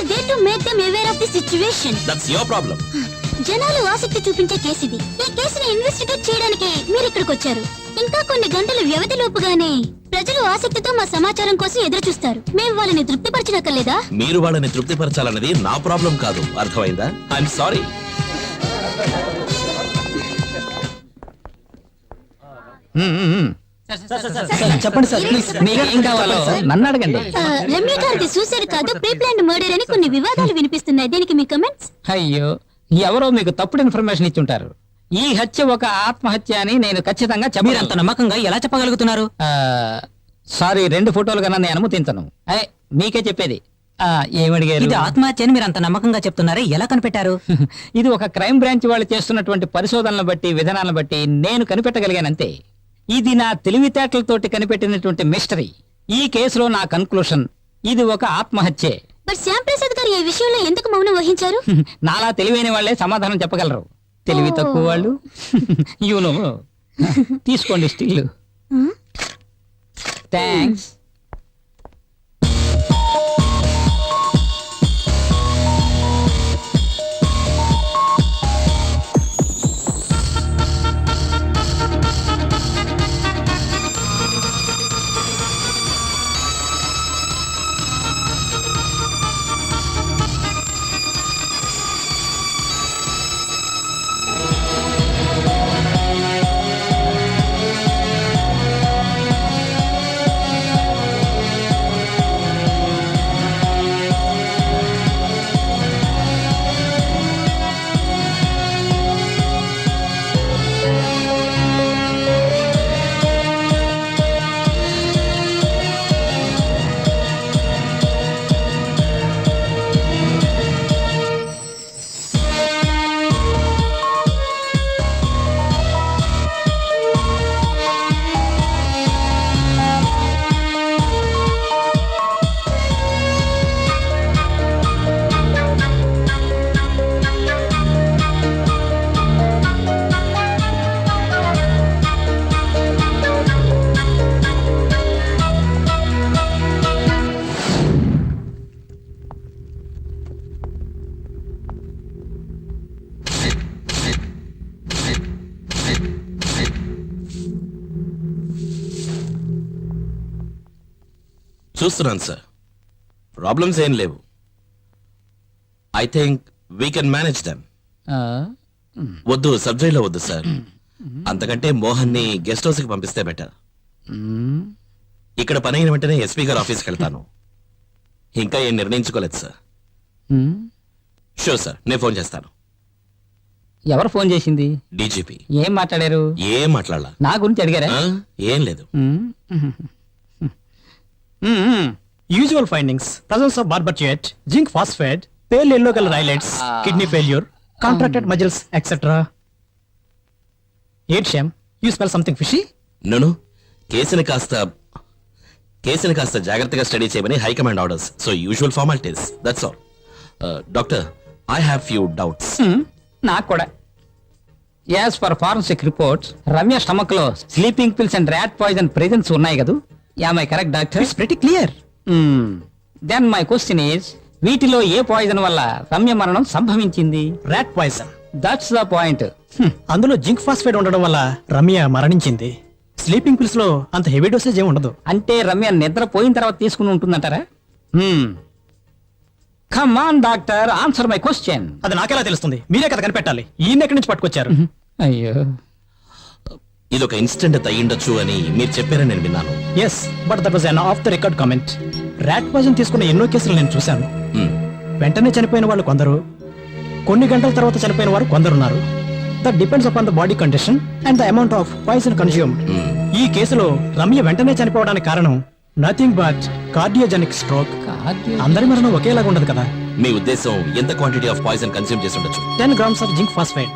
Are there to make them aware of the situation. That's your problem. జనాలు ఆసక్తి చూపించే case ఇది. ఈ కేసుని ఇన్వెస్టిగేట్ చేయడానికి మీరు ఇక్కడికి వచ్చారు. ఇంకా కొన్ని గంటల వ్యవధి లోపుగానే ప్రజలు ఆసక్తితో మా సమాచారం కోసం ఎదురు చూస్తారు. మేము వాళ్ళని తృప్తిపరచనక్కర్లేదా? మీరు వాళ్ళని తృప్తిపరచాలన్నది నా ప్రాబ్లం కాదు, అర్థమైందా? I'm sorry. చెప్పండి సార్, మీకేం కావాలో నన్ను అడగండి. రమ్య గారిది సూసైడ్ కాదు, ప్రీ ప్లాన్డ్ మర్డర్ అని కొన్ని వివాదాలు వినిపిస్తున్నాయి. దీనికి మీ కమెంట్స్? అయ్యో, ఎవరో మీకు తప్పుడు ఇన్ఫర్మేషన్ ఇచ్చుంటారు. ఈ హత్య ఒక ఆత్మహత్య అని నేను ఖచ్చితంగా మీరంత నమ్మకంగా ఎలా చెప్పగలుగుతున్నారు? సారీ, 2 ఫోటోలు కన్నా నేను అనుమతించను. మీకే చెప్పేది. ఏమడిగారు? ఇది ఆత్మహత్య అని మీరు అంత నమ్మకంగా చెప్తున్నారే, ఎలా కనిపెట్టారు? ఇది ఒక క్రైమ్ బ్రాంచ్ వాళ్ళు చేస్తున్నటువంటి పరిశోధనలను బట్టి, విధానాలను బట్టి నేను కనిపెట్టగలిగానంతే. ఇది నా తెలివితేటలతోటి కనిపెట్టినటువంటి మిస్టరీ. ఈ కేసులో నా కన్క్లూషన్ ఇది ఒక ఆత్మహత్యే. బట్ శ్యామ్ ప్రసాద్ గారు ఈ విషయంలో ఎందుకు మౌనం వహించారు? నాలా తెలివైన వాళ్లే సమాధానం చెప్పగలరు. తెలివి తక్కువ వాళ్ళు యూనో. తీసుకోండి స్టిల్. థ్యాంక్స్. చూస్తున్నాను సార్, ప్రాబ్లమ్స్ ఏం లేవు. I think we can manage them. వద్దు, సబ్జెక్ట్లో వద్దు సార్. అంతకంటే మోహన్ ని గెస్ట్ హౌస్ కి పంపిస్తే బెటర్. ఇక్కడ పని అయిన వెంటనే ఎస్పీ గారు ఆఫీస్కి వెళ్తాను. ఇంకా ఏం నిర్ణయించుకోలేదు సార్. షూర్ సార్, నేను ఫోన్ చేస్తాను. ఎవరు ఫోన్ చేసింది? డీజీపీ. ఏం మాట్లాడారు? ఏం మాట్లాడాల? నా గురించి అడిగారా? ఏం లేదు. Usual findings: presence of barbiturate, zinc phosphate, pale yellow color eyelids, kidney failure, contracted muscles, etc. Eight Shyam, you smell something fishy? నన్ను కేసుని కాస్త జాగ్రత్తగా స్టడీ చేయమని high command orders. So usual formalities, that's all. Doctor, I have few doubts. నాకు కూడా. As for forensic reports, Ramya stomach లో sleeping pills and rat poison presence ఉన్నాయి కదా. Am I correct doctor? It's pretty clear. Then my question is, వీటిలో ఏ poison వల్ల రమ్య మరణం సంభవించింది? Rat poison. That's the point. అందులో జింక్ ఫాస్ఫేట్ ఉండడం వల్ల రమ్య మరణించింది. స్లీపింగ్ పిల్స్ లో అంత హెవీ డోసేజ్ ఏమి ఉండదు. అంటే రమ్య నిద్రపోయిన తర్వాత తీసుకుని ఉంటుందంటారా? Come on doctor, answer my question. అది నాకెలా తెలుస్తుంది? మీరే కదా కనిపెట్టాలి. ఈయన ఎక్కడి నుంచి పట్టుకొచ్చారు? అయ్యో, ఇదొక ఇన్సిడెంట్ అయ్యిండొచ్చు అని మీరు చెప్పారని నేను విన్నాను. Yes, but that was an off the record comment. Rat poison తీసుకున్న ఎన్నో కేసులు నేను చూశాను. వెంటనే చనిపోయిన వాళ్ళు కొందరు, కొన్ని గంటల తర్వాత చనిపోయిన వారు కొందరున్నారు. That depends upon the body condition and the amount of poison consumed. ఈ కేసులో రమ్య వెంటనే చనిపోవడానికి కారణం నథింగ్ బట్ కార్డియోజెనిక్ స్ట్రోక్. అందరి మరణం ఒకేలాగా ఉండదు కదా. మీ ఉద్దేశం ఎంత క్వాంటిటీ ఆఫ్ పాయిజన్ కన్స్యూమ్ చేసి ఉండొచ్చు? 10 grams of zinc phosphate.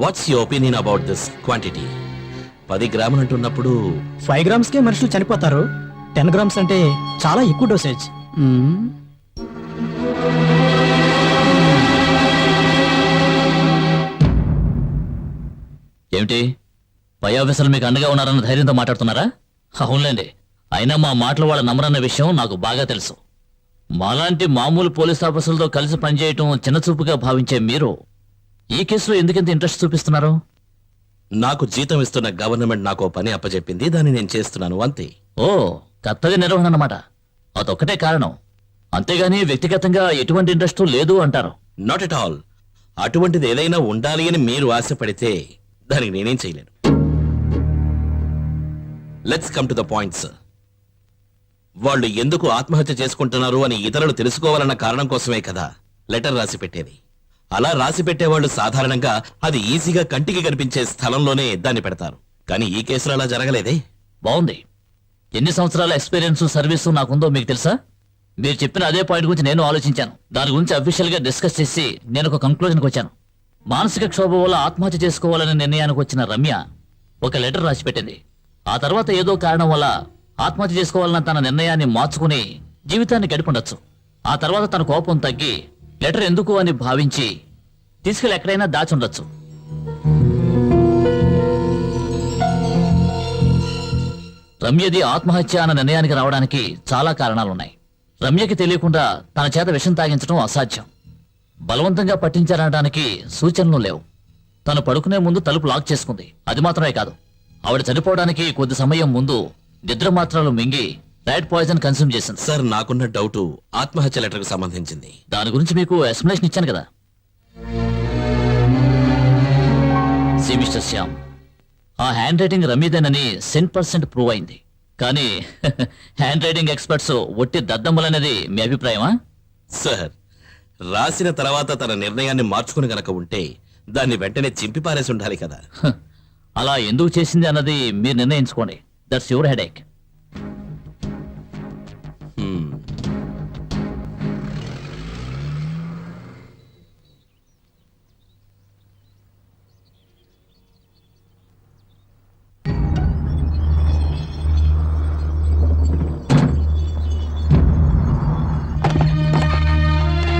What's your opinion about this quantity? 10 గ్రాములు అంటున్నప్పుడు 5 grams కే మనుషులు చనిపోతారు. 10 grams అంటే చాలా ఎక్కువ డోసేజ్. ఏమిటి, పై ఆఫీసర్లు మీకు అండగా ఉన్నారన్న ధైర్యంతో మాట్లాడుతున్నారా? అవునులేండి, అయినా మా మాటలు వాళ్ళ నమ్మరన్న విషయం నాకు బాగా తెలుసు. మాలాంటి మామూలు పోలీస్ ఆఫీసర్లతో కలిసి పనిచేయటం చిన్నచూపుగా భావించే మీరు ఈ కేసులో ఎందుకంత ఇంట్రెస్ట్ చూపిస్తున్నారు? నాకు జీతం ఇస్తున్న గవర్నమెంట్ నాకు పని అప్పచెప్పింది, దాన్ని నేను చేస్తున్నాను అంతే. ఓ, కర్తవ్య నిర్వహణ అన్నమాట. అదొక్కటే కారణం, అంతేగాని వ్యక్తిగతంగా ఎటువంటి ఇంట్రెస్ట్ లేదు అంటారు. Not at all. అటువంటిది ఏదైనా ఉండాలి అని మీరు ఆశపడితే దానికి నేనేం చేయలేను. Let's come to the point sir. వాళ్ళు ఎందుకు ఆత్మహత్య చేసుకుంటున్నారు అని ఇతరులు తెలుసుకోవాలన్న కారణం కోసమే కదా లెటర్ రాసి పెట్టేది. అలా రాసి పెట్టేవాళ్ళు సాధారణంగా అది ఈజీగా కంటికి కనిపించే స్థలంలోనే దాన్ని పెడతారు. కానీ ఈ కేసులో అలా జరగలేదే. బాగుంది. ఎన్ని సంవత్సరాల ఎక్స్పీరియన్స్ సర్వీసు నాకుందో మీకు తెలుసా? మీరు చెప్పిన అదే పాయింట్ గురించి నేను ఆలోచించాను. దాని గురించి అఫీషియల్ గా డిస్కస్ చేసి నేను ఒక కంక్లూజన్కి వచ్చాను. మానసిక క్షోభ వల్ల ఆత్మహత్య చేసుకోవాలనే నిర్ణయానికి వచ్చిన రమ్య ఒక లెటర్ రాసి పెట్టింది. ఆ తర్వాత ఏదో కారణం వల్ల ఆత్మహత్య చేసుకోవాలన్న తన నిర్ణయాన్ని మార్చుకుని జీవితాన్ని గడిపుండొచ్చు. ఆ తర్వాత తన కోపం తగ్గి లెటర్ ఎందుకు అని భావించి తీసుకెళ్ళి ఎక్కడైనా దాచుండొచ్చు. రమ్యది ఆత్మహత్య అన్న నిర్ణయానికి రావడానికి చాలా కారణాలున్నాయి. రమ్యకి తెలియకుండా తన చేత విషం తాగించడం అసాధ్యం. బలవంతంగా పట్టించారనడానికి సూచనలు లేవు. తను పడుకునే ముందు తలుపు లాక్ చేసుకుంది. అది మాత్రమే కాదు, ఆవిడ చనిపోవడానికి కొద్ది సమయం ముందు నిద్ర మాత్రలు మింగి రైట్ పాయిజన్ కన్స్యూమ్ చేసింది. సార్, నాకున్న డౌట్ ఆత్మహత్య లెటర్కు సంబంధించింది. దాని గురించి మీకు ఎక్స్ప్లెనేషన్ ఇచ్చాను కదా. సి మిస్టర్ శ్యామ్, ఆ హ్యాండ్ రైటింగ్ రమ్యదేనని 100% ప్రూవ్ అయింది. కానీ హ్యాండ్ రైటింగ్ ఎక్స్పర్ట్స్ ఒట్టి దద్దమ్మలనేది మీ అభిప్రాయమా? సార్, రాసిన తర్వాత తన నిర్ణయాన్ని మార్చుకుని గనక ఉంటే దాన్ని వెంటనే చింపి పారేసి ఉండాలి కదా. హ, అలా ఎందుకు చేసింది అన్నది మీరు నిర్ణయించుకోండి. That's your headache.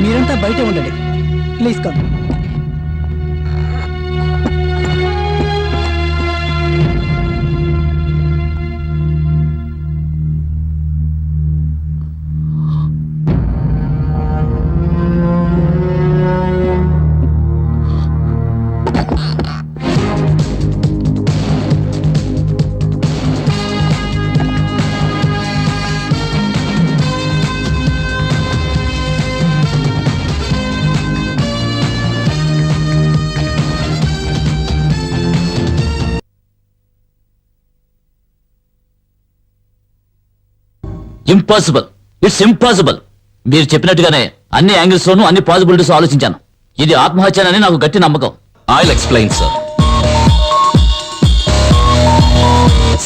మీరంతా బయట ఉండండి please come. Impossible. It's impossible. మీరు చెప్పినట్టుగానే అన్ని యాంగిల్స్ లోనూ అన్ని పాసిబిలిటీస్ ఆలోచించాను. ఇది ఆత్మహత్యనని నాకు గట్టి నమ్మకం. I'll explain sir.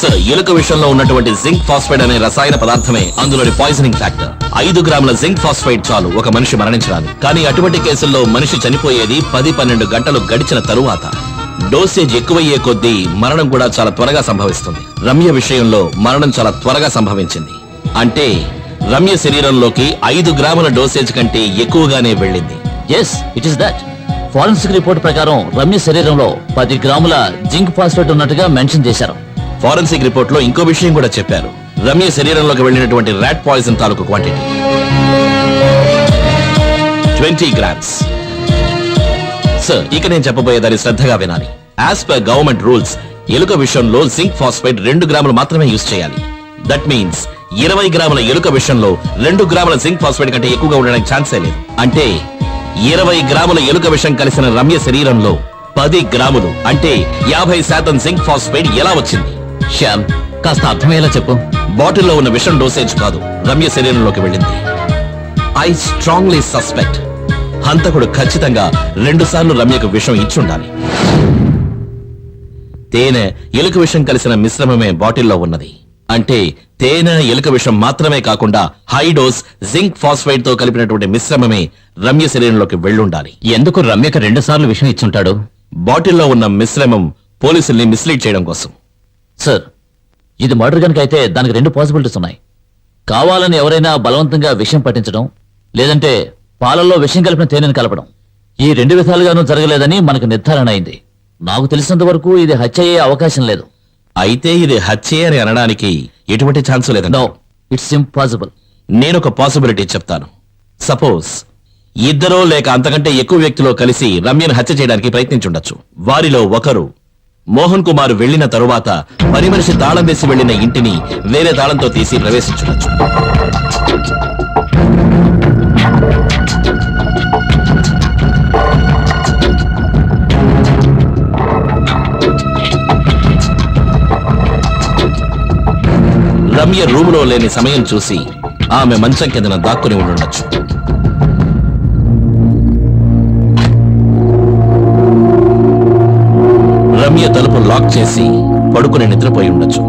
సార్, ఎలుక విషయంలో ఉన్నటువంటి జింక్ ఫాస్ఫైడ్ అనే రసాయన పదార్థమే అందులోని పాయిజనింగ్ ఫ్యాక్టర్. 5 గ్రాముల జింక్ ఫాస్ఫైడ్ చాలు ఒక మనిషి మరణించడానికి. కానీ అటువంటి కేసుల్లో మనిషి చనిపోయేది 10-12 గంటలు గడిచిన తరువాత. డోసేజ్ ఎక్కువయ్యే కొద్దీ మరణం కూడా చాలా త్వరగా సంభవిస్తుంది. రమ్య విషయంలో మరణం చాలా త్వరగా సంభవించింది. అంటే రమ్య శరీరంలోకి 5 గ్రాముల డోసేజ్ కంటే ఎక్కువగానే వెళ్ళింది. Yes, it is that. Forensic report ప్రకారం రమ్య శరీరంలో 10 గ్రాముల జింక్ ఫాస్ఫేట్ ఉన్నట్టుగా మెన్షన్ చేశారు. ఫారెన్సిక్ రిపోర్ట్ లో ఇంకో విషయం కూడా చెప్పారు. రమ్య శరీరంలోకి వెళ్ళినటువంటి ర్యాట్ పాయిజన్ తాలూకు క్వాంటిటీ 20 గ్రామ్స్. సార్, ఇక నేను చెప్పబోయేదాన్ని శ్రద్ధగా వినాలి. యాజ్ పర్ గవర్నమెంట్ రూల్స్ ఎలుక విషయంలో జింక్ ఫాస్ఫేట్ 2 గ్రాములు మాత్రమే యూజ్ చేయాలి. దట్ మీన్స్ 20 గ్రాముల ఎలుక విషయంలో 2 గ్రాముల జింక్ ఫాస్ఫేట్ కంటే ఎక్కువగా ఉండడానికి ఛాన్సే లేదు. అంటే 20 గ్రాముల ఎలుక విషం కలిసిన రమ్య శరీరంలో 10 గ్రాములు అంటే 50% జింక్ ఫాస్ఫేట్ ఎలా వచ్చింది? శ్యామ్, కాస్త అర్థమయ్యేలా చెప్పు. బాటిల్లో ఉన్న విషం డోసేజ్ కాదు, రమ్య శరీరంలోకి వెళ్ళింది. ఐ స్ట్రాంగ్లీ సస్పెక్ట్ హంతకుడు ఖచ్చితంగా 2 సార్లు రమ్యకు విషం ఇచ్చుండాలి. తేనె ఎలుక విషం కలిసిన మిశ్రమమే బాటిల్లో ఉన్నది. అంటే తేనె ఎలుక విషం మాత్రమే కాకుండా హై డోస్ జింక్ ఫాస్ఫైడ్ తో కలిపినటువంటి మిశ్రమమే రమ్య శరీరంలోకి వెళ్ళుండాలి. ఎందుకు రమ్యకు 2 సార్లు విషయం ఇచ్చుంటాడు? బాటిల్లో ఉన్న మిశ్రమం పోలీసుల్ని మిస్లీడ్ చేయడం కోసం. సార్, ఇది మర్డర్ కనుక అయితే దానికి 2 పాసిబిలిటీస్ ఉన్నాయి. కావాలని ఎవరైనా బలవంతంగా విషం పట్టించడం, లేదంటే పాలల్లో విషం కలిపిన తేనెను కలపడం. ఈ 2 విధాలుగానూ జరగలేదని మనకు నిర్ధారణ అయింది. నాకు తెలిసినంత వరకు ఇది హత్య అయ్యే అవకాశం లేదు. అయితే ఇది హత్యే అని అనడానికి ఎటువంటి ఛాన్స్ లేదండి. No, it's impossible. నేనొక పాసిబిలిటీ చెప్తాను. సపోజ్ ఇద్దరో లేక అంతకంటే ఎక్కువ వ్యక్తులు కలిసి రమ్యను హత్య చేయడానికి ప్రయత్నించుండొచ్చు. వారిలో ఒకరు మోహన్ కుమార్ వెళ్లిన తరువాత పని మనిషి తాళం వేసి వెళ్లిన ఇంటిని వేరే తాళంతో తీసి ప్రవేశించుండొచ్చు. రమ్య రూములో లేని సమయం చూసి ఆమె మంచం కిందన దాక్కుని ఉండుండొచ్చు. రమ్య తలుపు లాక్ చేసి పడుకుని నిద్రపోయి ఉండొచ్చు.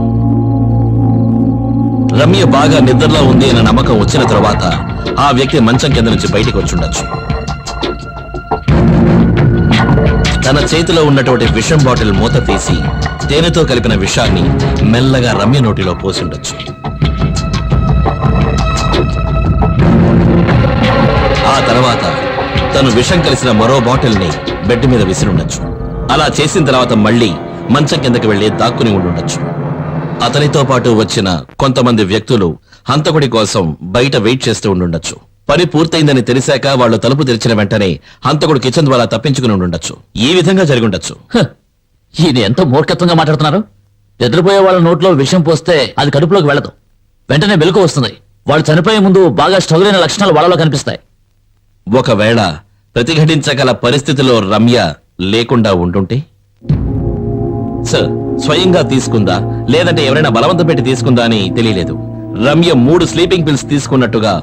రమ్య బాగా నిద్రలో ఉంది అన్న నమ్మకం వచ్చిన తర్వాత ఆ వ్యక్తి మంచం కింద నుంచి బయటికి వచ్చుండొచ్చు. తన చేతిలో ఉన్నటువంటి విషం బాటిల్ మూత తీసి తేనెతో కలిపిన విషాన్ని మెల్లగా రమ్య నోటిలో పోసిండొచ్చు. ఆ తర్వాత తను విషం కలిసిన మరో బాటిల్ ని బెడ్ మీద విసిరుండొచ్చు. అలా చేసిన తర్వాత మళ్ళీ మంచం కిందకి వెళ్లి దాక్కుని ఉండుండొచ్చు. అతనితో పాటు వచ్చిన కొంతమంది వ్యక్తులు హంతకుడి కోసం బయట వెయిట్ చేస్తూ ఉండుండొచ్చు. పని పూర్తయిందని తెలిసాక వాళ్ళు తలుపు తెరిచిన వెంటనే హంతకుడు కిచెన్ ద్వారా తప్పించుకుని ఉండుండొచ్చు. ఈ విధంగా జరిగుండొచ్చు. ఈయన ఎంతో మూర్ఖత్వంగా మాట్లాడుతున్నారు. నిద్రపోయే వాళ్ళ నోట్లో విషం పోస్తే అది కడుపులోకి వెళ్ళదు, వెంటనే వెలుగు వస్తుంది. వాళ్ళు చనిపోయే ముందు బాగా స్ట్రగుల్ అయిన లక్షణాలు వాళ్ళలో కనిపిస్తాయి. ఒకవేళ ప్రతిఘటించగల పరిస్థితిలో రమ్య లేకుండా ఉండుంటే సార్ స్వయంగా తీసుకుందా లేదంటే ఎవరైనా బలవంతం పెట్టి తీసుకుందా అని తెలియలేదు. రమ్య 3 స్లీపింగ్ పిల్స్ తీసుకున్నట్టుగా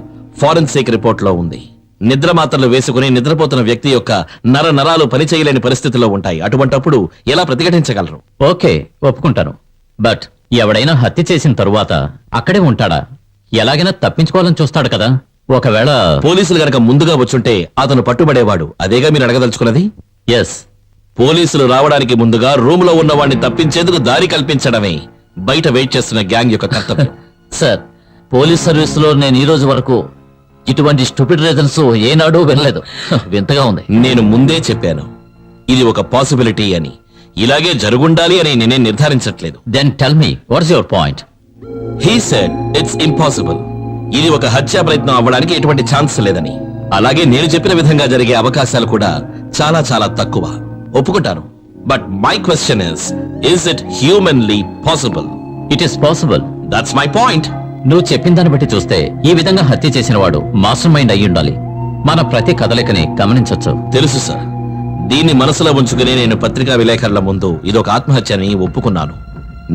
ఫారెన్సిక్ రిపోర్ట్ లో ఉంది. నిద్ర మాత్రలు వేసుకుని నిద్రపోతున్న వ్యక్తి యొక్క నరాలు పనిచేయలేని పరిస్థితిలో ఉంటాయి. అటువంటప్పుడు ఎలా ప్రతిఘటించగలరు? ఓకే, ఒప్పుకుంటాను. బట్ ఎవడైనా హత్య చేసిన తరువాత అక్కడే ఉంటాడా? ఎలాగైనా తప్పించుకోవాలని చూస్తాడు కదా. ఒకవేళ పోలీసులు గనక ముందుగా వచ్చుంటే అతను పట్టుబడేవాడు. అదేగా మీరు అడగదలుచుకున్నది? ఎస్, పోలీసులు రావడానికి ముందుగా రూమ్ లో ఉన్న వాడిని తప్పించేందుకు దారి కల్పించడమే బయట వెయిట్ చేస్తున్న గ్యాంగ్ యొక్క కర్తవ్యం. సార్, పోలీస్ సర్వీస్ లో నేను ఈ రోజు వరకు ఇటువంటి స్టూపిడ్ రీజన్స్ ఏనాడూ వినలేదు. వింతగా ఉంది. నేను ముందే చెప్పాను ఇది ఒక పాసిబిలిటీ అని. ఇలాగే జరుగుండాలి అని నేనే నిర్ధారించట్లేదు. Then tell me what's your point? He said it's impossible. ఇది ఒక హత్యా ప్రయత్నం అవ్వడానికి ఎటువంటి ఛాన్స్ లేదని. అలాగే నేను చెప్పిన విధంగా జరిగే అవకాశాలు కూడా చాలా చాలా తక్కువ. ఒప్పుకుంటాను. But my question is it humanly possible? It is possible. That's my point. నువ్వు చెప్పిన దాన్ని బట్టి చూస్తే ఈ విధంగా హత్య చేసిన వాడు మాస్టర్ మైండ్ అయి ఉండాలి. మన ప్రతి కదలికని గమనించొచ్చు. తెలుసు సార్. దీన్ని మనసులో ఉంచుకుని నేను పత్రికా విలేకరుల ముందు ఇదొక ఆత్మహత్య అని ఒప్పుకున్నాను.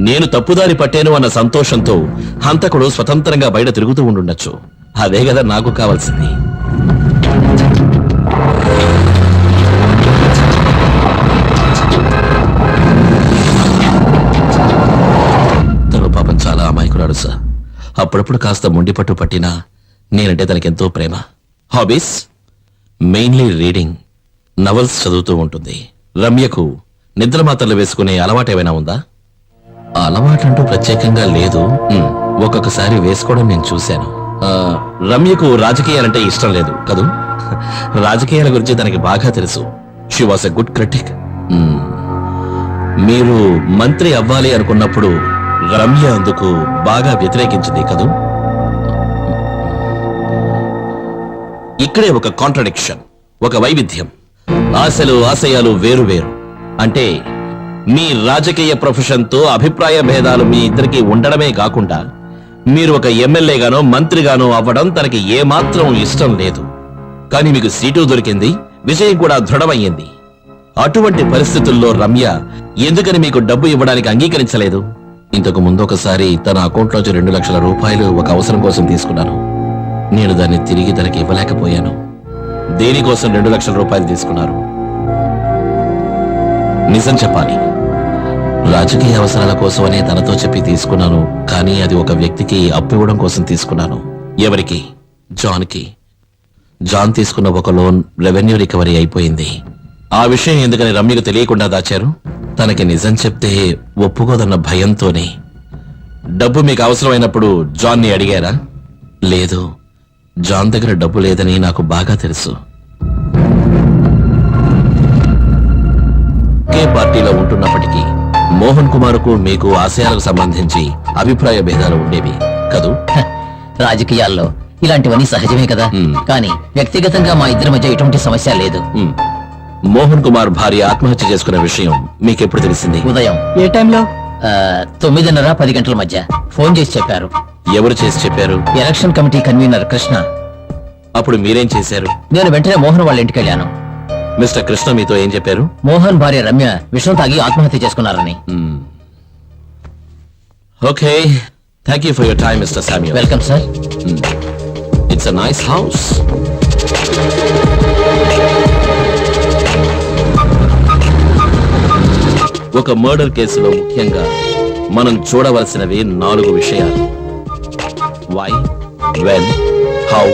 నేను తప్పుదారి పట్టాను అన్న సంతోషంతో హంతకుడు స్వతంత్రంగా బయట తిరుగుతూ ఉండుండొచ్చు. అదే కదా నాకు కావాల్సింది. తను పాపం చాలా అమాయకురాడు సార్. అప్పుడప్పుడు కాస్త మొండి పట్టు పట్టినా నేనంటే తనకెంతో ప్రేమ. హాబీస్ మెయిన్లీ రీడింగ్, నవల్స్ చదువుతూ ఉంటుంది. రమ్యకు నిద్ర మాత్రలు వేసుకునే అలవాటు ఏమైనా ఉందా? అలవాటంటూ ప్రత్యేకంగా లేదు. ఒక్కొక్కసారి వేసుకోవడం నేను చూశాను. రమ్యకు రాజకీయాలంటే ఇష్టం లేదు కదూ? రాజకీయాల గురించి తనకి బాగా తెలుసు. She was a good critic. మీరు మంత్రి అవ్వాలి అనుకున్నప్పుడు రమ్య అందుకు బాగా వ్యతిరేకించింది కదూ? ఇక్కడే ఒక కాంట్రడిక్షన్, ఒక వైవిధ్యం. ఆశలు ఆశయాలు వేరు వేరు. అంటే మీ రాజకీయ ప్రొఫెషన్ తో అభిప్రాయ భేదాలు మీ ఇద్దరికి ఉండడమే కాకుండా మీరు ఒక ఎమ్మెల్యేగానో మంత్రిగానో అవ్వడం తనకి ఏమాత్రం ఇష్టం లేదు. కానీ మీకు సీటు దొరికింది, విషయం కూడా దృఢమయ్యింది. అటువంటి పరిస్థితుల్లో రమ్య ఎందుకని మీకు డబ్బు ఇవ్వడానికి అంగీకరించలేదు? ఇంతకు ముందు ఒకసారి తన అకౌంట్లోంచి 2 లక్షల రూపాయలు ఒక అవసరం కోసం తీసుకున్నాను. నేను దాన్ని తిరిగి తనకి ఇవ్వలేకపోయాను. దేనికోసం 2 లక్షల రూపాయలు తీసుకున్నారు? నిజం చెప్పాలి, రాజకీయ అవసరాల కోసమనే తనతో చెప్పి తీసుకున్నాను. కానీ అది ఒక వ్యక్తికి అప్పు ఇవ్వడం కోసం తీసుకున్నాను. ఎవరికి? జాన్కి. జాన్ తీసుకున్న ఒక లోన్ రెవెన్యూ రికవరీ అయిపోయింది. ఆ విషయం ఎందుకని రమ్యకు తెలియకుండా దాచారు? తనకి నిజం చెప్తే ఒప్పుకోదన్న భయంతోనే. డబ్బు మీకు అవసరమైనప్పుడు జాన్ని అడిగారా? లేదు, జాన్ దగ్గర డబ్బు లేదని నాకు బాగా తెలుసు. ఒకే పార్టీలో ఉంటున్నప్పటికీ మోహన్ కుమార్కు మీకు ఆశయాలకు సంబంధించి అభిప్రాయ భేదాలు ఉండేవి కదూ? రాజకీయాల్లో ఇలాంటివన్నీ సహజమే కదా మ్మ్. కానీ వ్యక్తిగతంగా మా ఇద్దరి మధ్య ఎటువంటి సమస్య లేదు మ్. మోహన్ కుమార్ భార్య ఆత్మహత్య చేసుకున్న విషయం మీకెప్పుడు తెలిసింది? ఉదయం ఏ టైంలో 9:30 10 గంటల మధ్య ఫోన్ చేసి చెప్పారు. ఎవరు చేసి చెప్పారు? Election committee convener Krishna. అప్పుడు మీరేం చేశారు? నేను వెంటనే మోహన్ వాళ్ళ ఇంటికి వెళ్ళాను. మిస్టర్ కృష్ణ మీతో ఏం చెప్పారు? మోహన్ భార్య రమ్య విషం తాగి ఆత్మహత్య చేసుకున్నారని. Okay, thank you for your time mister Samuel. Welcome sir. It's a nice house. ఒక మర్డర్ కేసులో ముఖ్యంగా మనం చూడవలసినవి 4 విషయాలు: why, when, how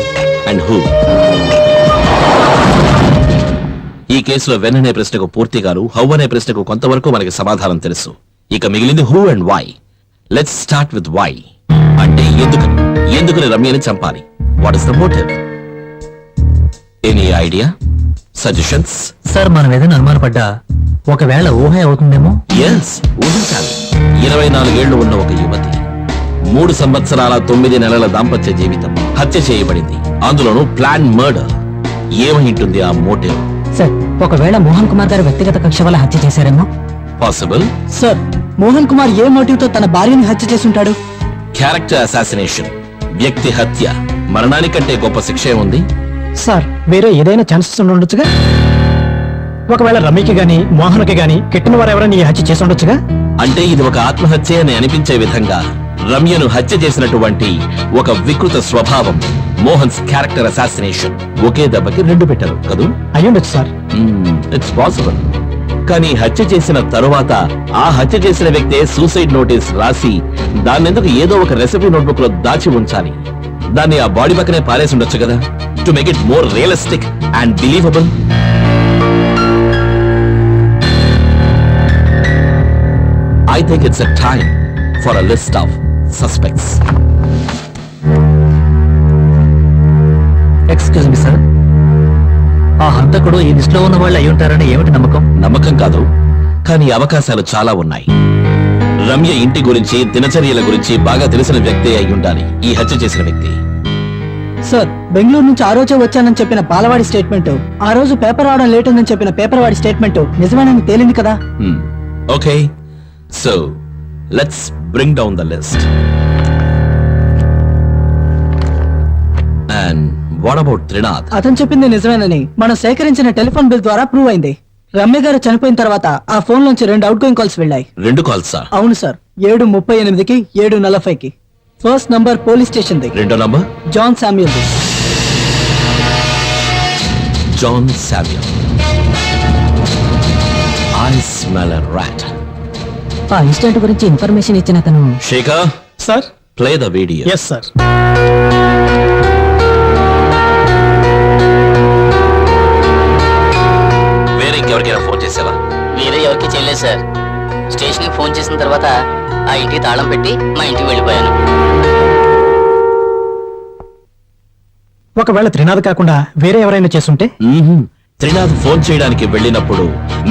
and who. ఈ కేసులో వెన్ అనే ప్రశ్నకు పూర్తిగాను, హౌ అనే ప్రశ్నకు కొంతవరకు మనకి సమాధానం తెలుసు. ఇక మిగిలింది who and why. Let's start with why. అంటే ఎందుకని రమ్యని చంపాలి? What is the motive? Any idea, suggestions? Sir మనం ఏదైనా అనుమానపడ్డా ఒకవేళ ఊహ అవుతుందేమో. ఎస్, ఊహించాలి. 24 ఏళ్లు ఉన్న ఒక యువతి, 3 సంవత్సరాల 9 నెలల దాంపత్య జీవితం హత్య చేయబడింది. అందులోనూ ప్లాన్ మర్డర్. ఏమైంటుంది ఆ మోటివ్? సార్ ఒకవేళ మోహన్ కుమార్ గారు వ్యక్తిగత కక్ష వల్ల హత్య చేశారేమో. పాసిబుల్. సార్ మోహన్ కుమార్ ఏ మోటివ్ తో తన భార్యని హత్య చేసి ఉంటాడు? క్యారెక్టర్ అసాసినేషన్, వ్యక్తి హత్య. మరణానికంటే గొప్ప శిక్ష ఉంది? సార్ వేరే ఏదైనా ఛాన్సెస్ ఉండొచ్చుగా? ఒకవేళ రమ్యకి గాని మోహన్కి గాని కెట్టిన వారు ఎవరైనా ఈ హత్య చేసి ఉండొచ్చుగా? అంటే ఇది ఒక ఆత్మహత్య అని అనిపించే విధంగా రమ్యను హత్య చేసినటువంటి ఒక వికృత స్వభావం, మోహన్స్ క్యారెక్టర్ అసాసినేషన్. ఒకే దెబ్బకి 2 పెట్టారు కదూ? అయ్యుండొచ్చు సార్. It's possible. కానీ హత్య చేసిన తరువాత ఆ హత్య చేసిన వ్యక్తే సూసైడ్ నోటీస్ రాసి దాన్నెందుకు ఏదో ఒక రెసిపీ నోట్బుక్ లో దాచి ఉంచాలి? దాన్ని ఆ బాడీ పక్కనే పారేసి ఉండొచ్చు కదా, to make it more realistic and believable. I think it's a time for a list of suspects. Excuse me sir, ఆ హంతకుడు ఈ లిస్ట్ లో ఉన్న వాళ్ళు అయి ఉంటారని ఏమిటి నమ్మకం? నమ్మకం కాదు, కానీ అవకాశాలు చాలా ఉన్నాయి. రమ్య ఇంటి గురించి, దినచర్యల గురించి బాగా తెలిసిన వ్యక్తి అయి ఉండాలి ఈ హత్య చేసిన వ్యక్తి. సార్ బెంగళూరు నుంచి ఆ రోజే వచ్చానని చెప్పిన పాలవాడి స్టేట్మెంట్, ఆ రోజు పేపర్ రావడం లేట్ ఉందని చెప్పిన పేపర్ వాడి స్టేట్మెంట్ నిజమేనని తేలింది కదా? Okay, so let's bring down the list. And what about Trinath? అతను చెప్పింది నిజమేనని మనం సేకరించిన టెలిఫోన్ బిల్ ద్వారా ప్రూవ్ అయింది. రమ్య గారు చనిపోయిన తర్వాత ఆ ఫోన్ నుంచి 2 అవుట్ గోయింగ్ కాల్స్ వెళ్ళాయి. 2 కాల్సా? అవును సార్, 7:38కి 7:40కి. ఫస్ట్ నంబర్ పోలీస్ స్టేషన్ ది, రెండో నంబర్ జాన్ శామ్యూల్ ది. John Samuel. I smell a rat. ఆ ఇన్సిడెంట్ గురించి ఇన్ఫర్మేషన్ ఇచ్చిన అతను. Shekhar, sir. Play the video. Yes sir. వేరే ఇంకెవరికైనా ఫోన్ చేసావా? వేరే ఎవరికి చేయలేదు సార్. స్టేషన్ కి ఫోన్ చేసిన తర్వాత ఆ ఇంటికి తాళం పెట్టి మా ఇంటికి వెళ్ళిపోయాను. ఒకవేళ త్రినాథ్ కాకుండా వేరే ఎవరైనా చేస్తుంటే? త్రినాథ్ ఫోన్ చేయడానికి వెళ్ళినప్పుడు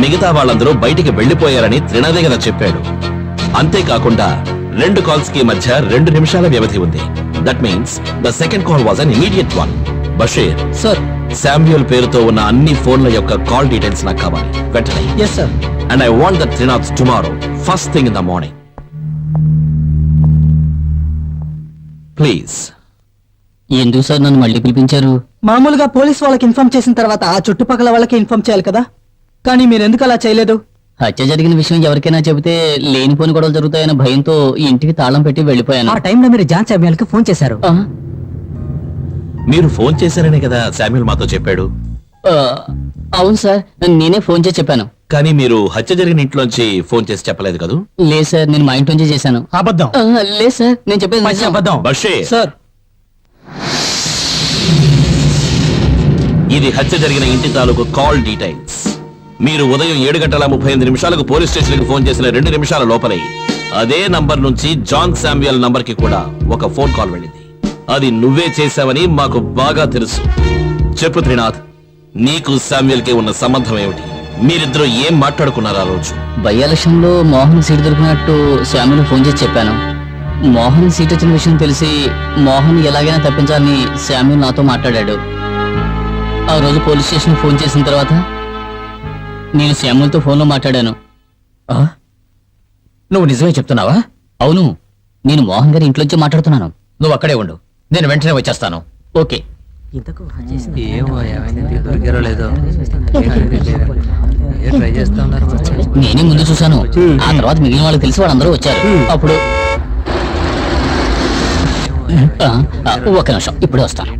మిగతా వాళ్ళందరూ బయటికి వెళ్లిపోయారని త్రినాథే కదా చెప్పాడు. అంతేకాకుండా 2 కాల్స్ కి మధ్య 2 నిమిషాల వ్యవధి ఉంది. That means the second call was an immediate one. Basheer sir, Samuel పేరుతో ఉన్న అన్ని ఫోన్ల యొక్క కాల్ డీటెయిల్స్ నాకు కావాలి వెంటనే. Yes sir. And I want that Trinath tomorrow first thing in the morning. Please. ఎందుకు సార్ నన్ను మళ్ళీ పిలిపించారు? మామూలుగా పోలీస్ వాళ్ళకి ఇన్ఫార్మ్ చేసిన తర్వాత ఆ చుట్టుపక్కల వాళ్ళకి ఇన్ఫార్మ్ చేయాలి కదా, కానీ మీరు ఎందుకు అలా చేయలేదు? హత్య జరిగిన విషయం ఎవరికైనా చెబితే లేనిపోని గొడవలు జరుగుతాయన్న భయంతో ఈ ఇంటికి తాళం పెట్టి వెళ్ళిపోయాను. ఆ టైంలో మీరు జాన్ శామ్యూల్ కి ఫోన్ చేశారు. మీరు ఫోన్ చేశారనే కదా శామ్యూల్ మాతో చెప్పాడు. అవును సార్, నేనే ఫోన్ చేసి చెప్పాను. కానీ మీరు హత్య జరిగిన ఇంట్లోంచి ఫోన్ చేసి చెప్పలేదు కదూ? లేదు సార్, నేను మా ఇంటి నుంచే చేశాను. అబద్ధం. లేదు సార్, నేను చెప్పేది నిజం. అబద్ధం. బషీర్, సార్, ఇది హత్య జరిగిన ఇంటి తాలూకు కాల్ డీటెయిల్స్. మీరు ఉదయం 7:38 పోలీస్ స్టేషన్ కి ఫోన్ చేసిన 2 నిమిషాల లోపలే అదే నంబర్ నుంచి జాన్ శామ్యూల్ నంబర్ కి కూడా ఒక ఫోన్ కాల్ వెళ్ళింది. అది నువ్వే చేశావని మాకు బాగా తెలుసు. చెప్పు త్రినాథ్, నీకు శామ్యూల్ కి ఉన్న సంబంధం ఏమిటి? మీరిద్దరూ ఏం మాట్లాడుకున్నారు ఆ రోజు? బై ఎలక్షన్ లో మోహన్ సీట్ దొరికినట్టు శామ్యూల్ ఫోన్ చేసి చెప్పాను. మోహన్ సీట్ వచ్చిన విషయం తెలిసి మోహన్ ఎలాగైనా తప్పించాలని శామ్యూల్ నాతో మాట్లాడాడు. ఆ రోజు పోలీస్ స్టేషన్ ఫోన్ చేసిన తర్వాత నేను శామ్యూల్తో ఫోన్లో మాట్లాడాను. ఆ? నువ్వు నిజమే చెప్తున్నావా? అవును, నేను మోహన్ గారి ఇంట్లోంచి మాట్లాడుతున్నాను. నువ్వు అక్కడే ఉండు, నేను వెంటనే వచ్చేస్తాను. ఓకే. నేనే ముందు చూశాను, ఆ తర్వాత మిగిలిన వాళ్ళకి తెలిసి వాళ్ళందరూ వచ్చారు. అప్పుడు ఒక నిమిషం, ఇప్పుడే వస్తాను.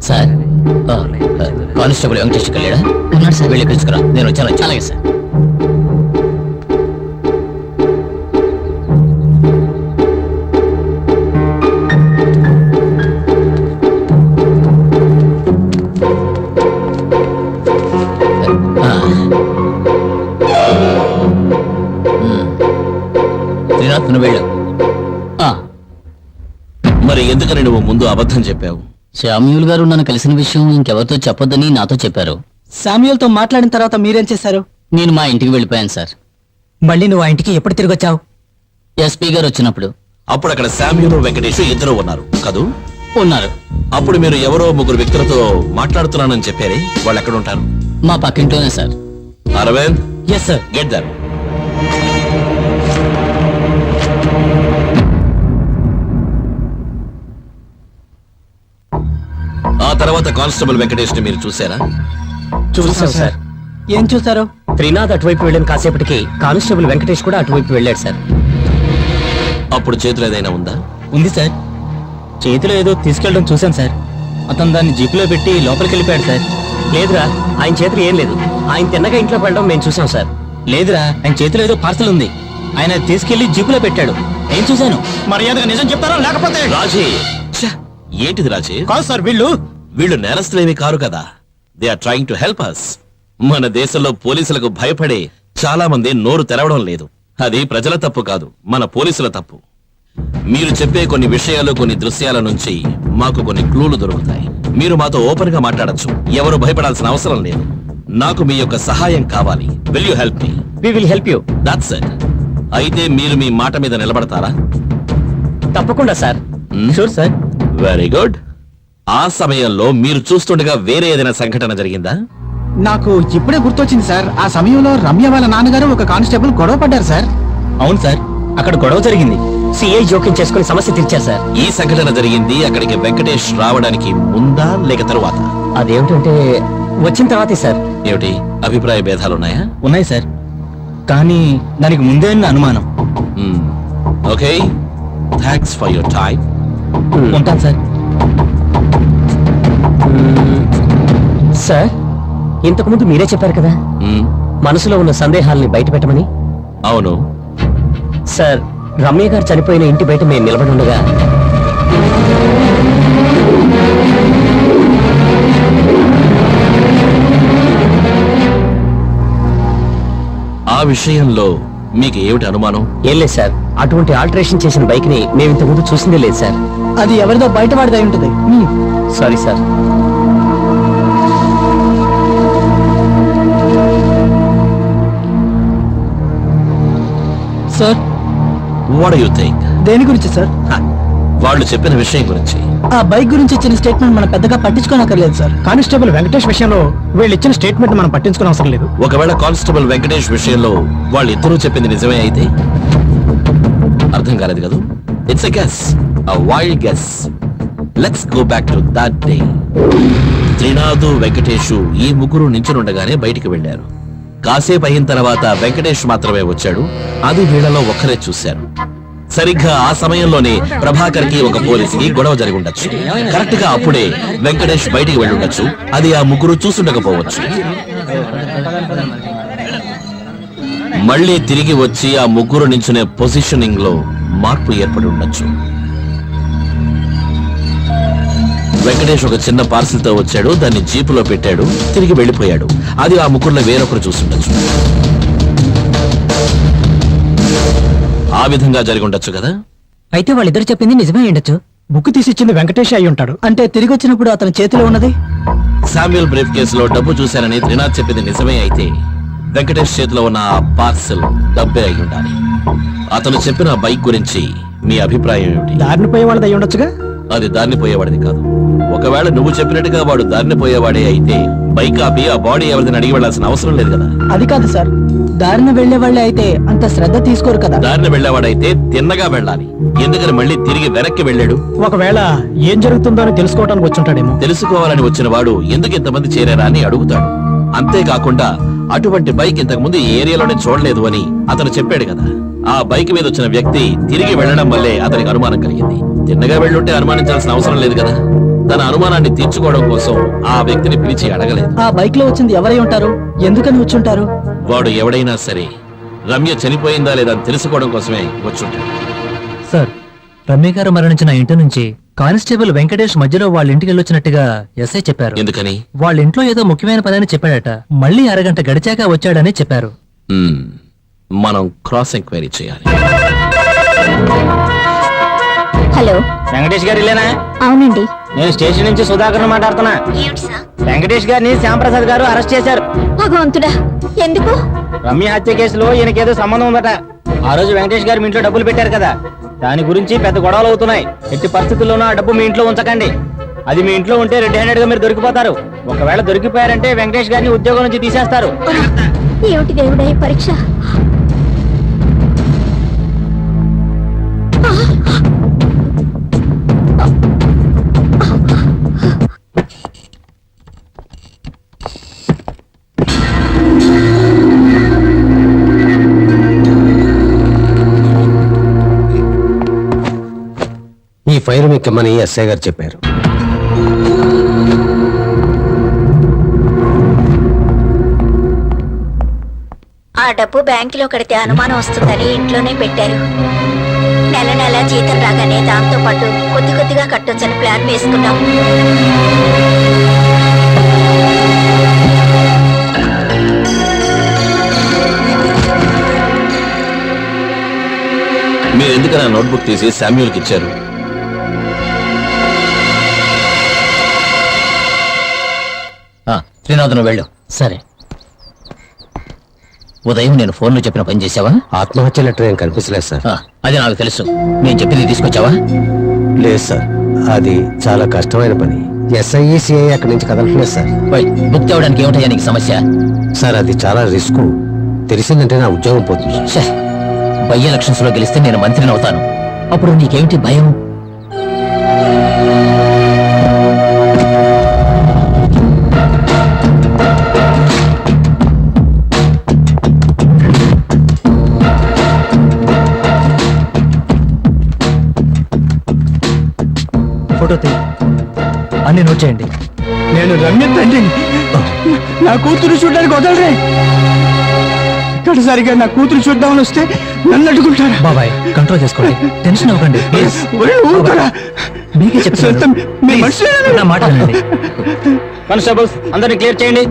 సార్, కానిస్టేబుల్ వెంకటేష్ వెళ్ళాడా? ఉన్నాడు సార్. వెళ్ళి పిలుచుకురా, నేను వచ్చాను. అలాగే సార్. శ్రీనాథ్, నువ్వు వెళ్ళు. మరి ఎందుకని నువ్వు ముందు అబద్ధం చెప్పావు? శామ్యూల్ గారు నన్ను కలిసిన విషయం ఇంకెవరితో చెప్పొద్దని నాతో చెప్పారు. శామ్యూల్తో మాట్లాడిన తర్వాత మీరేం చేశారు? నేను మా ఇంటికి వెళ్ళిపోయాను సార్. మళ్ళీ నువ్వు ఆ ఇంటికి ఎప్పుడు తిరిగి వచ్చావు? ఎస్పీ గారు వచ్చినప్పుడు. అప్పుడు అక్కడ శామ్యూల్ వెంకటేష్ ఇద్దరు ఉన్నారు కదూ? ఉన్నారు. అప్పుడు మీరు ఎవరో ముగ్గురు వ్యక్తులతో మాట్లాడుతున్నానని చెప్పారే, వాళ్ళు ఎక్కడ ఉంటారు? మా పక్కింట్లోనే sir. Arvind, yes sir. Get there. ఆ తర్వాత కానిస్టేబుల్ వెంకటేష్ ని మీరు చూసారా? చూసాం సార్. ఏం చూసారు? త్రినాథ్ అటువైపు వెళ్ళిన కాసేపటికి కానిస్టేబుల్ వెంకటేష్ కూడా అటువైపు వెళ్ళాడు సార్. అప్పుడు చేతులు ఏదైనా ఉందా? ఉంది సార్. చేతిలో ఏదో తీసుకెళ్ళడం చూశాను సార్. అతను దాన్ని జీపులో పెట్టి లోపలికి వెళ్ళిపోయాడు సార్. లేదురా, ఆయన చేతిలో ఏం లేదు. ఆయన తిన్నగా ఇంట్లోకి వెళ్ళడం మేము చూసాం సార్. లేదురా, ఆయన చేతిలో ఏదో పార్సల్ ఉంది. ఆయన అది తీసుకెళ్లి జీపులో పెట్టాడు. నేను చూశాను. మర్యాదగా నిజం చెప్తారా లేకపోతే? రాజీ, ఛ! ఏంటిది రాజీ? కాదు సార్, వీళ్ళు నేరస్తులేమి కారు కదా. They are trying to help us. మన దేశంలో పోలీసులకు భయపడే చాలా మంది నోరు తెరవడం లేదు. అది ప్రజల తప్పు కాదు, మన పోలీసుల తప్పు. మీరు చెప్పే కొన్ని విషయాలు, కొన్ని దృశ్యాల నుంచి మాకు కొన్ని క్లూలు దొరుకుతాయి. మీరు మాతో ఓపెన్ గా మాట్లాడొచ్చు. ఎవరు భయపడాల్సిన అవసరం లేదు. నాకు మీ యొక్క సహాయం కావాలి. Will you help me? We will help you. That's it. అయితే మీరు మీ మాట మీద నిలబడతారా? తప్పకుండా sir. Sure sir. Very good. ఆ సమయంలో మీరు చూస్తుండగా వేరే ఏదైనా సంఘటన జరిగిందా? నాకు ఇప్పుడే గుర్తొచ్చింది సార్. ఆ సమయంలో రమ్య వాళ్ళ నాన్నగారు ఒక కానిస్టేబుల్ గొడవ పడ్డారు సార్. అవును సార్, అక్కడ గొడవ జరిగింది. సిఐ జోక్యం చేసుకుని సమస్య తీర్చారు సార్. ఈ సంఘటన జరిగింది అక్కడికి వెంకటేష్ రావడానికి ముందా లేక తరువాత? అదేమిటంటే వచ్చిన తర్వాతే సార్. ఏమిటి అభిప్రాయ భేదాలున్నాయా? ఉన్నాయి సార్, కానీ దానికి ముందే ఉన్న అనుమానం. Okay, thanks for your time. ఉంటాను సార్. సార్, ఇంతకుముందు మీరే చెప్పారు కదా మనసులో ఉన్న సందేహాల్ని బయట పెట్టమని. అవును సార్, రమ్య గారు చనిపోయిన ఇంటి బయట మేము నిలబడి ఉండగా ఆ విషయంలో మీకు ఏమిటి అనుమానం? ఏం లేదు సార్, అటువంటి ఆల్టరేషన్ చేసిన బైక్ ని మేము ఇంతకుముందు చూసిందే లేదు సార్. అది ఎవరిదో బయటపడదై ఉంటుంది. Sorry sir. Sir, what do you think? దేని గురించి సార్? వాళ్ళు చెప్పిన విషయం గురించి. ఆ బైక్ గురించి ఇచ్చిన స్టేట్మెంట్ మనం పెద్దగా పట్టించుకోనక్కర్లేదు సార్. కానిస్టేబుల్ వెంకటేష్ విషయంలో వీళ్ళు ఇచ్చిన స్టేట్మెంట్ మనం పట్టించుకునే అవసరం లేదు. ఒకవేళ కానిస్టేబుల్ వెంకటేష్ విషయంలో వాళ్ళు ఇద్దరూ చెప్పింది నిజమే అయితే? అర్థం కాలేదు కదా? It's a guess, a wild guess. Let's go back to that day. Trinath, Venkatesh ఈ ముగ్గురు నించునుండగానే బయటికి వెళ్లారు. కాసేపు అయిన తర్వాత వెంకటేష్ మాత్రమే వచ్చాడు. అది వీళ్ళలో ఒక్కరే చూశారు. సరిగ్గా ఆ సమయంలోనే ప్రభాకర్ కి ఒక పోలీసుకి గొడవ జరిగి ఉండొచ్చు. కరెక్ట్ గా అప్పుడే వెంకటేష్ బయటికి వెళ్ళి ఉండొచ్చు. అది ఆ ముగ్గురు చూసుండకపోవచ్చు. మళ్ళీ తిరిగి వచ్చి ఆ ముగ్గురు నించునే పొజిషనింగ్ లో మార్పు ఏర్పడి ఉండొచ్చు. వెంకటేష్ ఒక చిన్న పార్సిల్ తో వచ్చాడు, దాన్ని జీపులో పెట్టాడు, తిరిగి వెళ్ళిపోయాడు. అది ఆ ముగ్గురులో వేరొకరు చూసుండొచ్చు. ఆ విధంగా జరిగి ఉండొచ్చు కదా? అయితే వాళ్ళిద్దరు చెప్పింది నిజమే ఉండొచ్చు. బుక్ తీసిచ్చింది వెంకటేష్ అయి ఉంటాడు. అంటే తిరిగి వచ్చినప్పుడు అతని చేతిలో ఉన్నది శామ్యూల్ బ్రీఫ్ కేసులో డబ్బు చూశానని త్రినాథ్ చెప్పింది నిజమే అయితే వెంకటేష్ చేతిలో ఉన్న ఆ పార్సెల్ డబ్బే అయి ఉండాలి. అతను చెప్పిన బైక్ గురించి మీ అభిప్రాయం ఏమిటి? దారిని పోయే వాళ్ళది అయి ఉండొచ్చుగా. అది దారిని పోయేవాడిది కాదు. ఒకవేళ నువ్వు చెప్పినట్టుగా వాడు దారిని పోయేవాడే అయితే బైక్ ఆపి ఆ బాడీ ఎవరిదని అడిగి వెళ్లాల్సిన అవసరం లేదు కదా. అది కాదు సార్, దారిన వెళ్లే వాళ్ళే అయితే అంత శ్రద్ధ తీసుకోరు కదా. దారిని వెళ్లేవాడైతే తిన్నగా వెళ్ళాలి. ఎందుకని మళ్ళీ తిరిగి వెనక్కి వెళ్ళాడు? ఒకవేళ ఏం జరుగుతుందో అని తెలుసుకోవడానికి వచ్చుంటాడేమో. తెలుసుకోవాలని వచ్చిన వాడు ఎందుకు ఇంతమంది చేరారా అని అడుగుతాడు. అంతేకాకుండా అటువంటి బైక్ ఇంతకు ముందు ఈ ఏరియాలోనే చూడలేదు అని అతను చెప్పాడు కదా. ఆ బైక్ మీద వచ్చిన వ్యక్తి తిరిగి వెళ్లడం వల్లే అతనికి అనుమానం కలిగింది. తిన్నగా వెళ్ళుంటే అనుమానించాల్సిన అవసరం లేదు కదా. తన అనుమానాన్ని తీర్చుకోవడం కోసం ఆ వ్యక్తిని పిలిచి అడగలేదు. ఆ బైక్ లో వచ్చింది ఎవరై ఉంటారు, ఎందుకని వచ్చుంటారు? వాడు ఎవడైనా సరే రమ్య చనిపోయిందా లేదా అని తెలుసుకోవడం కోసమే వచ్చుంటాడు. సార్, రమ్య గారు మరణించిన ఇంటి నుంచి కానిస్టేబుల్ వెంకటేష్ మధ్యలో వాళ్ళ ఇంటికి వెళ్ళొచ్చినట్టుగా ఎస్ఐ చెప్పారు. ఎందుకని? వాళ్ళ ఇంట్లో ఏదో ముఖ్యమైన పని అని చెప్పాడట. మళ్ళీ అరగంట గడిచాక వచ్చాడని చెప్పారు. మనం క్రాస్ ఎంక్వైరీ చేయాలి. హలో, వెంకటేష్ గారు ఇల్లేనా? అవునండి. నేను స్టేషన్ నుంచి సుధాకర్ మాట్లాడుతున్నా. వెంకటేష్ గారిని శ్యాంప్రసాద్ గారు అరెస్ట్ చేశారు. భగవంతుడా, ఎందుకు? రమ్య హత్య కేసులో ఈయనకేదో సంబంధం ఉందట. ఆ రోజు వెంకటేష్ గారు మీ ఇంట్లో డబ్బులు పెట్టారు కదా, దాని గురించి పెద్ద గొడవలు అవుతున్నాయి. ఎట్టి పరిస్థితుల్లోనూ ఆ డబ్బు మీ ఇంట్లో ఉంచకండి. అది మీ ఇంట్లో ఉంటే రెడ్ హ్యాండెడ్ గా మీరు దొరికిపోతారు. ఒకవేళ దొరికిపోయారంటే వెంకటేష్ గారిని ఉద్యోగం నుంచి తీసేస్తారు. ఏమిటి దేవుడా ఈ పరీక్ష? ఈ ఫైల్ మీకమ్మని ఎస్ఐ గారు చెప్పారు. ఆ డబ్బు బ్యాంకులో కడితే అనుమానం వస్తుందని ఇంట్లోనే పెట్టారు. నెల నెల జీతం రాగానే దాంతో పాటు కొద్ది కొద్దిగా కట్టొచ్చని ప్లాన్ వేసుకున్నాం. మీరు ఎందుకని ఆ నోట్బుక్ తీసి శామ్యూల్కి ఇచ్చారు? శ్రీనాథ్, నువ్వు వెళ్ళు. సరే. ఉదయం నేను ఫోన్లో చెప్పిన పని చేసావా? ఆత్మహత్య లెటర్ ఏం కనిపించలేదు సార్. అది నాకు తెలుసు. నేను చెప్పింది తీసుకొచ్చావా? లేదు సార్, అది చాలా కష్టమైన పని. ఎస్ఐ సిఐ అక్కడి నుంచి కదలట్లేదు సార్. బుక్ తేవడానికి ఏమిటయ్యా నీకు సమస్య? సార్, అది చాలా రిస్క్. తెలిసిందంటే నా ఉద్యోగం పోతుంది. బై ఎలక్షన్స్ లో గెలిస్తే నేను మంత్రిని అవుతాను. అప్పుడు నీకేమిటి భయం? ఫోటో తీ, అన్ని నోట్ చేయండి. నేను రమ్య తండ్రిని. నా కూతురు చూడడానికి వదలరే. ఇక్కడసరిగా నా కూతురు చూద్దామని వస్తే నన్ను అడ్డుకుంటారా? బాబాయ్, కంట్రోల్ చేసుకోండి, టెన్షన్ అవ్వకండి. ప్లీజ్. మీకే చెప్తాను, నా మాట వినండి. కానిస్టేబుల్స్, అందరిని క్లియర్ చేయండి.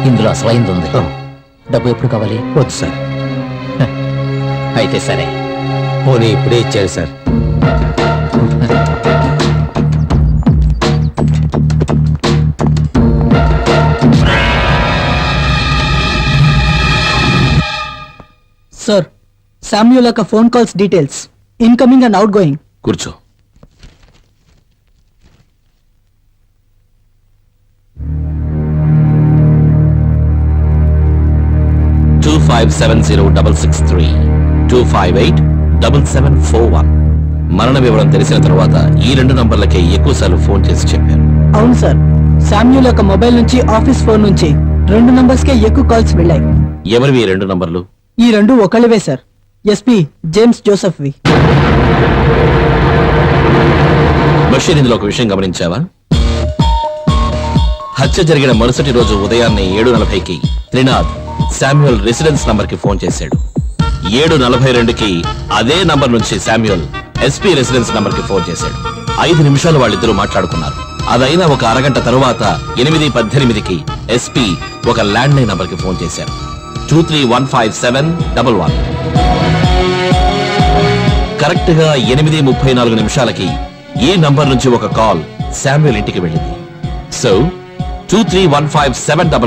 ఇందులో అసలైంది ఉంది. డబ్బు ఎప్పుడు కావాలి? వద్దు సార్. అయితే సరే. పోనీ ఇప్పుడే ఇచ్చారు సార్. సార్, శామ్యూల్ యొక్క phone calls details, incoming and out going. కూర్చో. టూ 570-663 258-7741. మరణ వివరం తెలిసిన తర్వాత ఈ 2 నంబర్లకే ఎక్కువసార్లు ఫోన్ చేసి చెప్పారు. అవును సార్, శామ్యూల్ యొక్క మొబైల్ నుంచి ఆఫీస్ ఫోన్ నుంచి 2 నంబర్స్ కే ఎక్కువ కాల్స్ వెళ్ళాయి. ఎవరివి 2 నంబర్లు? ఈ 2 ఒకళ్ళవే సార్. ఎస్పీ జేమ్స్ జోసెఫ్ వి. బషీర్, ఇందులో ఒక విషయం గమనించావా? హత్య జరిగిన మరుసటి రోజు ఉదయాన్నే 7:40కి త్రినాథ్ శామ్యూల్ రెసిడెన్స్ నంబర్ కి ఫోన్ చేశాడు. 7:42కి అదే నంబర్ నుంచి శామ్యూల్ ఎస్పీ రెసిడెన్స్ నంబర్ కి ఫోన్ చేశాడు. 5 నిమిషాలు వాళ్ళిద్దరూ మాట్లాడుకున్నారు. అదైన ఒక అరగంట తరువాత 8:18కి ఎస్పీ ఒక ల్యాండ్ లైన్ నంబర్ కి ఫోన్ చేశారు. 23157111. కరెక్ట్ గా 8:34 ఈ నంబర్ నుంచి ఒక కాల్ శామ్యుల్ ఇంటికి వెళ్ళింది. సో 23157111